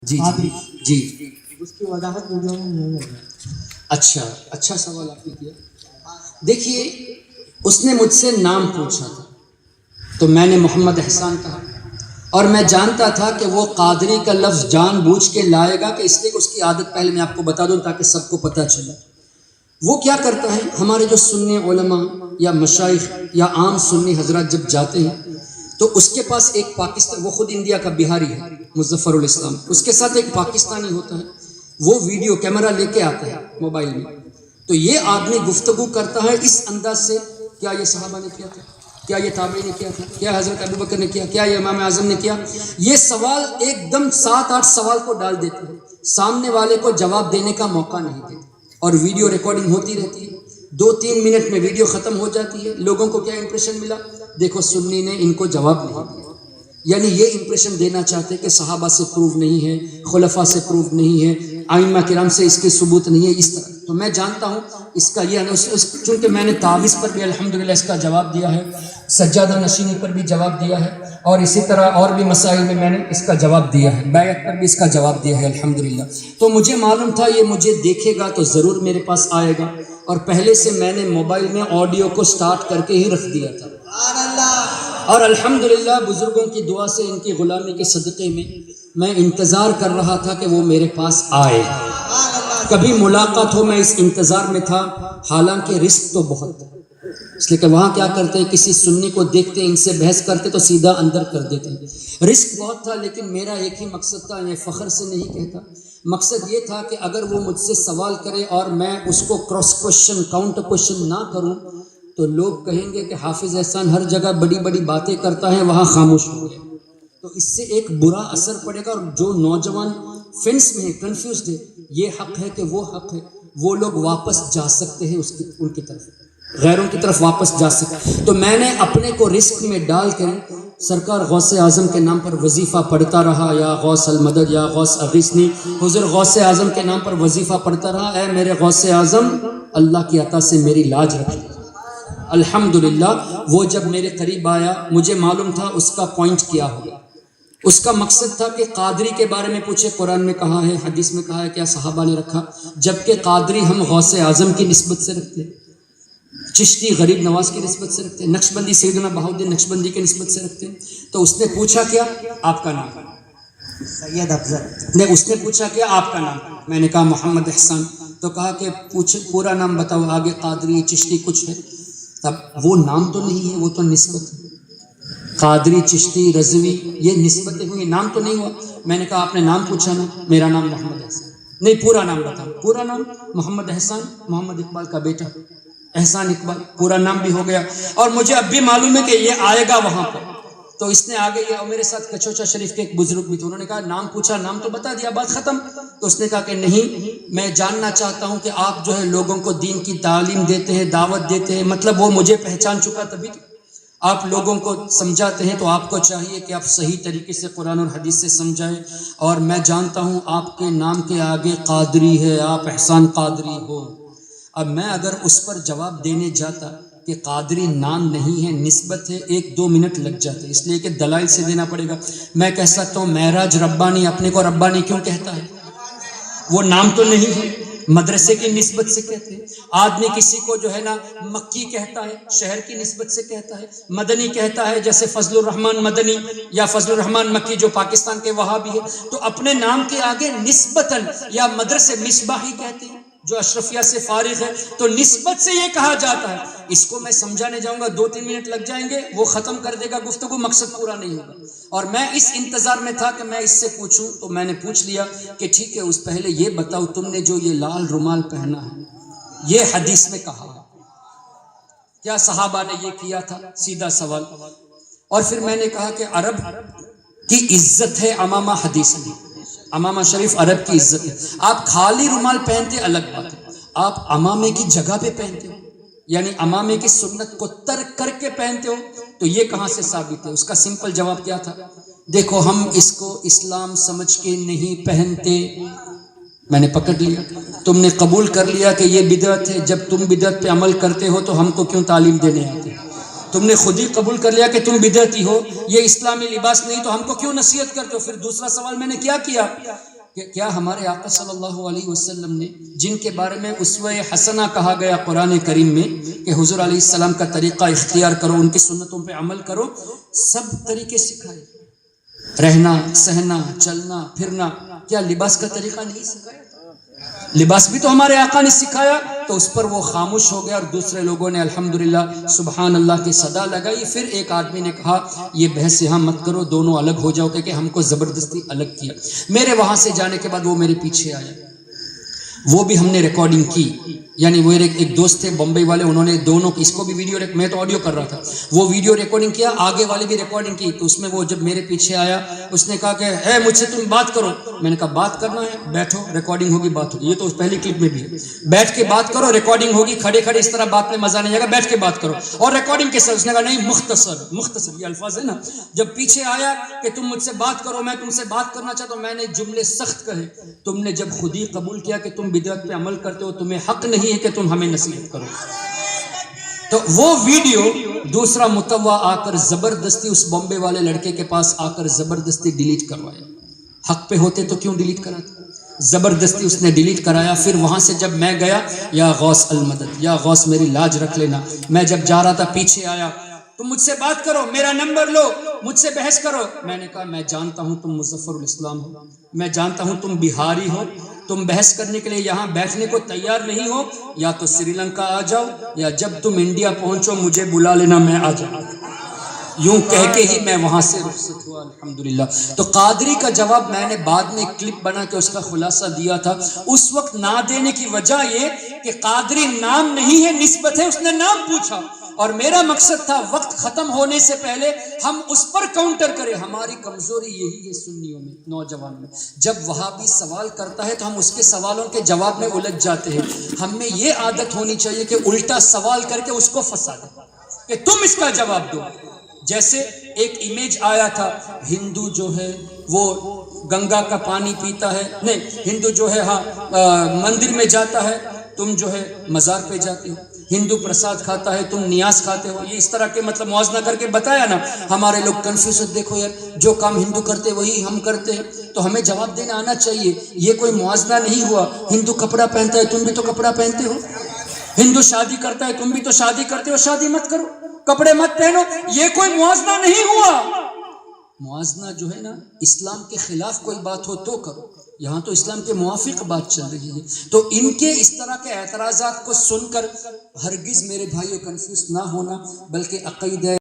جی جی جی اس کی وضاحت ویڈیو میں نہیں ہے۔ اچھا سوال آپ نے کیا۔ دیکھیے اس نے مجھ سے نام پوچھا تھا تو میں نے محمد احسان کہا، اور میں جانتا تھا کہ وہ قادری کا لفظ جان بوجھ کے لائے گا، کہ اس لیے اس کی عادت پہلے میں آپ کو بتا دوں تاکہ سب کو پتہ چلے۔ وہ کیا کرتا ہے، ہمارے جو سنی علماء یا مشائخ یا عام سنی حضرات جب جاتے ہیں تو اس کے پاس ایک پاکستان، وہ خود انڈیا کا بہاری ہے مظفر الاسلام، اس کے ساتھ ایک پاکستانی ہوتا ہے، وہ ویڈیو کیمرہ لے کے آتا ہے موبائل میں، تو یہ آدمی گفتگو کرتا ہے اس انداز سے، کیا یہ صحابہ نے کیا تھا، کیا یہ تابعین نے کیا تھا، کیا حضرت ابوبکر نے کیا، کیا یہ امام اعظم نے کیا، یہ سوال ایک دم 7-8 سوال کو ڈال دیتے ہیں، سامنے والے کو جواب دینے کا موقع نہیں دیتے، اور ویڈیو ریکارڈنگ ہوتی رہتی ہے، 2-3 منٹ میں ویڈیو ختم ہو جاتی ہے۔ لوگوں کو کیا امپریشن ملا، دیکھو سنی نے ان کو جواب نہیں دیا، یعنی یہ امپریشن دینا چاہتے کہ صحابہ سے پروف نہیں ہے، خلفاء سے پروف نہیں ہے، ائمہ کرام سے اس کے ثبوت نہیں ہے، اس طرح۔ تو میں جانتا ہوں اس کا یہ چونکہ میں نے تعویذ پر بھی الحمدللہ اس کا جواب دیا ہے، سجادہ نشینی پر بھی جواب دیا ہے، اور اسی طرح اور بھی مسائل میں نے اس کا جواب دیا ہے، بیعت پر بھی اس کا جواب دیا ہے الحمدللہ۔ تو مجھے معلوم تھا یہ مجھے دیکھے گا تو ضرور میرے پاس آئے گا، اور پہلے سے میں نے موبائل میں آڈیو کو سٹارٹ کر کے ہی رکھ دیا تھا، اور الحمدللہ بزرگوں کی دعا سے، ان کی غلامی کے صدقے میں انتظار کر رہا تھا کہ وہ میرے پاس آئے، کبھی ملاقات ہو، میں اس انتظار میں تھا۔ حالانکہ رزق تو بہت ہے، اس لیے کہ وہاں کیا کرتے ہیں، کسی سنی کو دیکھتے ان سے بحث کرتے تو سیدھا اندر کر دیتے ہیں۔ رزق بہت تھا، لیکن میرا ایک ہی مقصد تھا، یہ فخر سے نہیں کہتا، مقصد یہ تھا کہ اگر وہ مجھ سے سوال کرے اور میں اس کو کراس کوشچن، کاؤنٹر کوشچن نہ کروں تو لوگ کہیں گے کہ حافظ احسان ہر جگہ بڑی بڑی باتیں کرتا ہے، وہاں خاموش ہو گیا، تو اس سے ایک برا اثر پڑے گا، اور جو نوجوان فنس میں ہے، کنفیوزڈ ہے، یہ حق ہے کہ وہ حق ہے، وہ لوگ واپس جا سکتے ہیں ان کی طرف، غیروں کی طرف واپس جا سکتے۔ تو میں نے اپنے کو رزق میں ڈال کر سرکار غوث اعظم کے نام پر وظیفہ پڑھتا رہا، یا غوث المدد یا غوث اغیثنی، حضور غوث اعظم کے نام پر وظیفہ پڑھتا رہا، اے میرے غوث اعظم اللہ کی عطا سے میری لاج رکھ۔ الحمدللہ وہ جب میرے قریب آیا، مجھے معلوم تھا اس کا پوائنٹ کیا ہوگا، اس کا مقصد تھا کہ قادری کے بارے میں پوچھے، قرآن میں کہا ہے، حدیث میں کہا ہے، کیا صحابہ نے رکھا، جبکہ قادری ہم غوث اعظم کی نسبت سے رکھتے ہیں، چشتی غریب نواز کی نسبت سے رکھتے ہیں، نقشبندی سیدنا بہاؤالدین نقشبندی کی نسبت سے رکھتے ہیں۔ تو اس نے پوچھا کیا، آپ کا نام، سید افضل نے اس نے پوچھا کیا، آپ کا نام، میں نے کہا محمد احسان، تو کہا کہ پورا نام بتاؤ، آگے قادری چشتی کچھ ہے، تب وہ نام تو نہیں ہے، وہ تو نسبت ہے، قادری چشتی رضوی یہ نسبتیں ہوئی، نام تو نہیں ہوا۔ میں نے کہا آپ نے نام پوچھا نا، میرا نام محمد احسان، نہیں پورا نام بتاؤ، پورا نام محمد احسان، محمد اقبال کا بیٹا احسان اقبال، پورا نام بھی ہو گیا، اور مجھے اب بھی معلوم ہے کہ یہ آئے گا وہاں پر۔ تو اس نے آگے یہ، اور میرے ساتھ کچوچا شریف کے ایک بزرگ بھی تھے، انہوں نے کہا نام پوچھا، نام تو بتا دیا، بات ختم۔ تو اس نے کہا کہ نہیں، میں جاننا چاہتا ہوں کہ آپ جو ہے لوگوں کو دین کی تعلیم دیتے ہیں، دعوت دیتے ہیں، مطلب وہ مجھے پہچان چکا، تبھی آپ لوگوں کو سمجھاتے ہیں، تو آپ کو چاہیے کہ آپ صحیح طریقے سے قرآن اور حدیث سے سمجھائیں، اور میں جانتا ہوں آپ کے نام کے آگے قادری ہے، آپ احسان قادری ہو۔ اب میں اگر اس پر جواب دینے جاتا کہ قادری نام نہیں ہے، نسبت ہے، 1-2 منٹ لگ جاتے، اس لیے کہ دلائل سے دینا پڑے گا۔ میں کہہ سکتا ہوں معراج ربانی، اپنے کو ربانی کیوں کہتا ہے، وہ نام تو نہیں ہے، مدرسے کی نسبت سے کہتے ہیں۔ آدمی کسی کو جو ہے نا مکی کہتا ہے، شہر کی نسبت سے کہتا ہے، مدنی کہتا ہے، جیسے فضل الرحمان مدنی یا فضل الرحمان مکی جو پاکستان کے وہابی ہے، تو اپنے نام کے آگے نسبتاً، یا مدرسے مصباحی کہتے ہیں جو اشرفیہ سے فارغ ہے، تو نسبت سے یہ کہا جاتا ہے۔ اس کو میں سمجھانے جاؤں گا 2-3 منٹ لگ جائیں گے، وہ ختم کر دے گا گفتگو، مقصد پورا نہیں ہوگا۔ اور میں اس انتظار میں تھا کہ میں اس سے پوچھوں، تو میں نے پوچھ لیا کہ ٹھیک ہے، اس پہلے یہ بتاؤ تم نے جو یہ لال رومال پہنا ہے، یہ حدیث میں کہا ہے، کیا صحابہ نے یہ کیا تھا، سیدھا سوال۔ اور پھر میں نے کہا کہ عرب کی عزت ہے عمامہ، حدیث میں عمامہ شریف عرب کی عزت ہے، آپ خالی رومال پہنتے الگ بات ہے، آپ عمامے کی جگہ پہ پہنتے ہو، یعنی عمامے کی سنت کو ترک کر کے پہنتے ہو، تو یہ کہاں سے ثابت ہے؟ اس کا سمپل جواب کیا تھا، دیکھو ہم اس کو اسلام سمجھ کے نہیں پہنتے، میں نے پکڑ لیا، تم نے قبول کر لیا کہ یہ بدعت ہے، جب تم بدعت پہ عمل کرتے ہو تو ہم کو کیوں تعلیم دینے آتے؟ تم نے خود ہی قبول کر لیا کہ تم بدعتی ہو، یہ اسلامی لباس نہیں، تو ہم کو کیوں نصیحت کرتے ہو؟ پھر دوسرا سوال میں نے کیا کہ کیا ہمارے آقا صلی اللہ علیہ وسلم نے، جن کے بارے میں اسوہ حسنہ کہا گیا قرآن کریم میں کہ حضور علیہ السلام کا طریقہ اختیار کرو، ان کی سنتوں پہ عمل کرو، سب طریقے سکھائے، رہنا سہنا چلنا پھرنا، کیا لباس کا طریقہ نہیں سکھایا؟ لباس بھی تو ہمارے آقا نے سکھایا، تو اس پر وہ خاموش ہو گیا اور دوسرے لوگوں نے الحمدللہ سبحان اللہ کی صدا لگائی۔ پھر ایک آدمی نے کہا یہ بحث یہاں مت کرو، دونوں الگ ہو جاؤ، کہ ہم کو زبردستی الگ کیا۔ میرے وہاں سے جانے کے بعد وہ میرے پیچھے آیا، وہ بھی ہم نے ریکارڈنگ کی، یعنی وہ ایک دوست تھے بمبئی والے، انہوں نے دونوں کی، اس کو بھی ویڈیو، میں تو آڈیو کر رہا تھا، وہ ویڈیو ریکارڈنگ کیا، آگے والے بھی ریکارڈنگ کی۔ تو اس میں وہ جب میرے پیچھے آیا، اس نے کہا کہ اے مجھ سے تم بات کرو۔ میں نے کہا بات کرنا ہے، بیٹھو، ریکارڈنگ ہوگی، بات ہوگی، یہ تو پہلی کلپ میں بھی ہے، بیٹھ کے بات کرو، ریکارڈنگ ہوگی، کھڑے کھڑے اس طرح بات میں مزہ نہیں آئے گا، بیٹھ کے بات کرو، اور ریکارڈنگ کے ساتھ۔ اس نے کہا نہیں، مختصر یہ الفاظ ہے نا۔ جب پیچھے آیا کہ تم مجھ سے بات کرو، میں تم سے بات کرنا چاہتا ہوں، میں نے جملے سخت کہے، تم نے جب خود ہی قبول کیا کہ تم بدعت پہ عمل کرتے ہو، تمہیں حق نہیں ہے کہ تم ہمیں نصیحت کرو۔ تو وہ ویڈیو دوسرا متوا آ کر زبردستی اس بمبے والے لڑکے کے پاس آ کر زبردستی ڈیلیٹ کروایا۔ حق پہ ہوتے تو کیوں ڈیلیٹ کراتے؟ زبردستی اس نے ڈیلیٹ کرایا۔ پھر وہاں سے جب میں گیا، یا غوث المدد، یا غوث میری لاج رکھ لینا، میں جب جا رہا تھا پیچھے آیا، تم مجھ سے بات کرو، میرا نمبر لو، مجھ سے بحث کرو۔ میں نے کہا میں جانتا ہوں تم مظفر الاسلام ہو، میں جانتا ہوں تم بہاری ہو، تم بحث کرنے کے لیے یہاں بیٹھنے کو تیار نہیں ہو، یا تو سری لنکا آ جاؤ، یا جب تم انڈیا پہنچو مجھے بلا لینا، میں آ جاؤں۔ یوں کہہ کے ہی میں وہاں سے رخصت ہوا الحمدللہ۔ تو قادری کا جواب میں نے بعد میں کلپ بنا کے اس کا خلاصہ دیا تھا۔ اس وقت نہ دینے کی وجہ یہ کہ قادری نام نہیں ہے، نسبت ہے، اس نے نام پوچھا، اور میرا مقصد تھا وقت ختم ہونے سے پہلے ہم اس پر کاؤنٹر کریں۔ ہماری کمزوری یہی ہے سنیوں میں، نوجوان میں، جب وہابی سوال کرتا ہے تو ہم اس کے سوالوں کے جواب میں الجھ جاتے ہیں۔ ہم میں یہ عادت ہونی چاہیے کہ الٹا سوال کر کے اس کو پھنسا دیں کہ تم اس کا جواب دو۔ جیسے ایک امیج آیا تھا، ہندو جو ہے وہ گنگا کا پانی پیتا ہے، نہیں، ہندو جو ہے مندر میں جاتا ہے، تم جو ہے مزار پہ جاتے ہو، ہندو پرساد کھاتا ہے، تم نیاز کھاتے ہو، یہ اس طرح کے مطلب موازنہ کر کے بتایا نا۔ ہمارے لوگ کنفیوز، دیکھو یار، جو کام ہندو کرتے وہی ہم کرتے ہیں، تو ہمیں جواب دینا آنا چاہیے۔ یہ کوئی موازنہ نہیں ہوا، ہندو کپڑا پہنتا ہے، تم بھی تو کپڑا پہنتے ہو، ہندو شادی کرتا ہے، تم بھی تو شادی کرتے ہو، شادی مت کرو، کپڑے مت پہنو، یہ کوئی موازنہ نہیں ہوا۔ موازنہ جو ہے نا، اسلام کے خلاف کوئی بات ہو تو کرو، یہاں تو اسلام کے موافق بات چل رہی ہے۔ تو ان کے اس طرح کے اعتراضات کو سن کر ہرگز میرے بھائیوں کنفیوز نہ ہونا، بلکہ عقیدہ